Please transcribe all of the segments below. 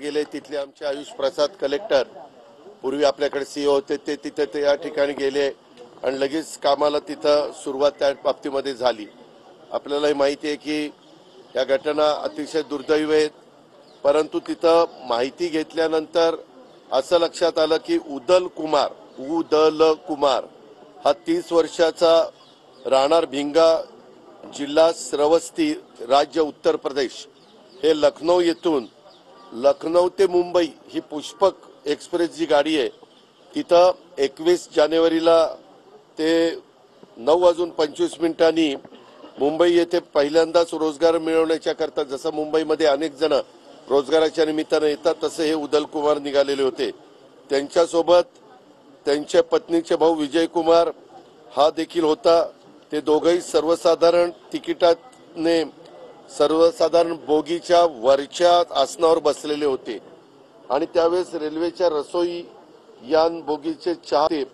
गेले, तिथले आमचे आयुष प्रसाद कलेक्टर पूर्वी आपल्याकडे सीओ होते ते तिथे ते या ठिकाणी गेले आणि लगेच कामाला तिथं सुरुवात त्या बाबतीमध्ये झाली। आपल्यालाही माहिती आहे की या घटना अतिशय दुर्दैवी आहेत, परंतु तिथं माहिती घेतल्यानंतर असं लक्षात आलं की उदल कुमार हा 30 वर्षाचा राहणार भिंगा, जिल्हा श्रावस्ती, राज्य उत्तर प्रदेश, हे लखनौ येथून लखनौ ते मुंबई ही पुष्पक एक्सप्रेस जी गाडी आहे तिथं 21 जानेवारीला ते 9:25 मुंबई येथे पहिल्यांदाच रोजगार मिळवण्याच्या करता, जसं मुंबईमध्ये अनेक जण रोजगाराच्या निमित्ताने येतात तसे हे उदल कुमार निघालेले होते। त्यांच्यासोबत त्यांच्या पत्नीचे भाऊ विजय कुमार हा देखील होता। ते दोघेही सर्वसाधारण तिकिटाने सर्वसाधारण बोगीच्या वरच्या आसनावर बसलेले होते आणि त्यावेळेस रेल्वेच्या रसोई यान बोगीचे चाहते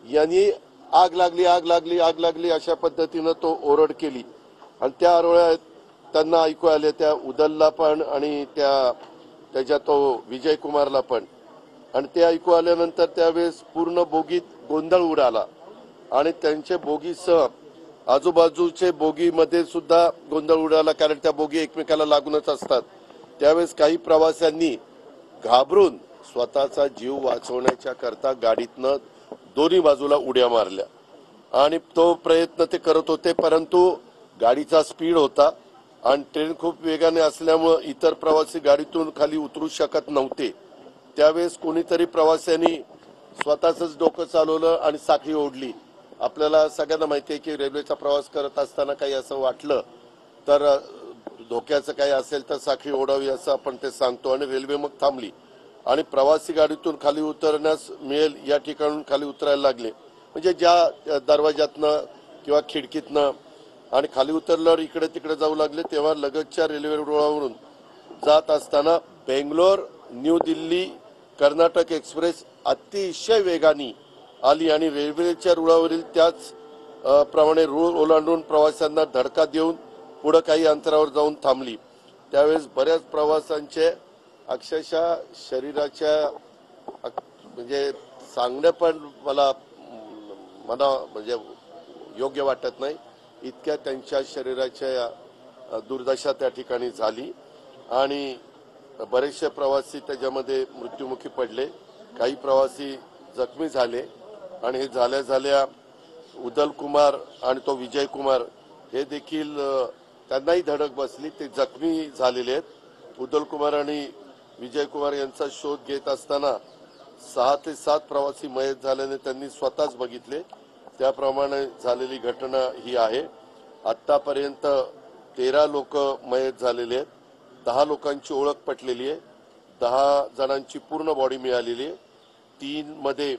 यांनी आग लागली अशा पद्धतीने तो ओरड केली आणि त्या आरोळ्यात त्यांना ऐकू आले, त्या उदलला पण आणि त्याच्या तो विजय कुमारला पण। आणि ते ऐकू आल्यानंतर त्यावेळेस पूर्ण बोगीत गोंधळ उडाला आणि त्यांचे बोगीसह आजूबाजूचे बोगीमध्ये सुद्धा गोंधळ उडाला, कारण त्या बोगी एकमेकाला लागूनच असतात। त्यावेळेस काही प्रवाशांनी घाबरून स्वतःचा जीव वाचवण्याच्या करता गाडीतनं दोन्ही बाजूला उड्या मारल्या आणि तो प्रयत्न ते करत होते, परंतु गाडीचा स्पीड होता आणि ट्रेन खूप वेगाने असल्यामुळे इतर प्रवासी गाडीतून खाली उतरू शकत नव्हते। त्यावेळेस कोणीतरी प्रवाशांनी स्वतःच डोकं चालवलं आणि साखळी ओढली। आपल्याला सगळ्यांना माहिती आहे की रेल्वेचा प्रवास करत असताना काही असं वाटलं तर धोक्याचं काही असेल तर साखळी ओढावी असं आपण ते सांगतो आणि रेल्वे मग थांबली आणि प्रवासी गाडीतून खाली उतरण्यास मिळेल या ठिकाणून खाली उतरायला लागले, म्हणजे ज्या दरवाजातनं किंवा खिडकीतनं, आणि खाली उतरल्यावर इकडे तिकडे जाऊ लागले। तेव्हा लगतच्या रेल्वे रुळावरून जात असताना बेंगलोर न्यू दिल्ली कर्नाटक एक्सप्रेस अतिशय वेगाने आली आणि रेल्वेच्या रुळावरील त्याच प्रमाणे रुळ ओलांडून प्रवाशांना धडका देऊन पुढे काही अंतरावर जाऊन थांबली। त्यावेळेस बऱ्याच प्रवाशांचे अक्षरशः शरीराच्या म्हणजे सांगणं पण मला म्हणजे योग्य वाटत नाही, इतक्या त्यांच्या शरीराच्या दुर्दशा त्या ठिकाणी झाली आणि बरेचसे प्रवासी त्याच्यामध्ये मृत्युमुखी पडले, काही प्रवासी जखमी झाले आणि हे झाल्या उदल कुमार आणि तो विजय कुमार हे देखील त्यांनाही धडक बसली, ते जखमी झालेले आहेत। उदल कुमार आणि विजय कुमार यांचा शोध घेत असताना 6 ते 7 प्रवासी मयत झाल्याने त्यांनी स्वतःच बघितले, त्याप्रमाणे झालेली घटना ही आहे। आतापर्यंत 13 लोक मयत झालेले आहेत, 10 लोकांची ओळख पटलेली आहे, 10 जणांची पूर्ण बॉडी मिळालेली आहे। 3 मध्ये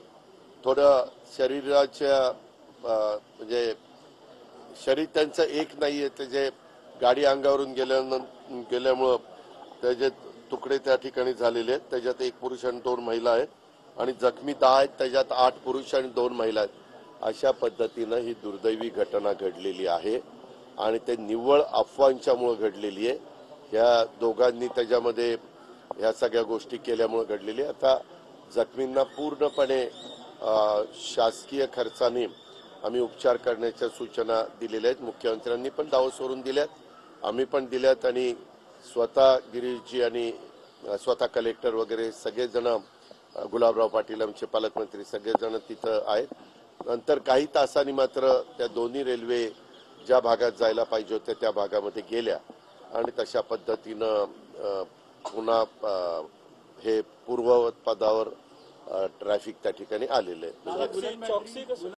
थोडं शरीराच्या म्हणजे शरीर त्यांचं एक नाहीये, त्याचे गाडी अंगावरून गेल्यामुळं त्याचे तुकडे त्या ठिकाणी झालेले आहेत। त्याच्यात 1 पुरुष आणि 2 महिला आहेत आणि जखमी 10 आहेत, त्याच्यात 8 पुरुष आणि 2 महिला आहेत। अशा पद्धतीनं ही दुर्दैवी घटना घडलेली आहे आणि ते निव्वळ अफवांच्यामुळे घडलेली आहे। या दोघांनी त्याच्यामध्ये ह्या सगळ्या गोष्टी केल्यामुळे घडलेली। आता जखमींना पूर्णपणे शासकीय खर्चाने आम्ही उपचार करण्याच्या सूचना दिलेल्या आहेत। मुख्यमंत्र्यांनी पण दावोसवरून दिल्यात, आम्ही पण दिल्यात आणि स्वतः गिरीशजी आणि स्वतः कलेक्टर वगैरे सगळेजण, गुलाबराव पाटील आमचे पालकमंत्री सगळेजण तिथं आहेत। नंतर काही तासांनी मात्र त्या दोन्ही रेल्वे ज्या भागात जायला पाहिजे होत्या त्या भागामध्ये गेल्या आणि तशा पद्धतीनं पुन्हा हे पूर्ववत पदावर ट्रॅफिक त्या ठिकाणी आलेलं आहे।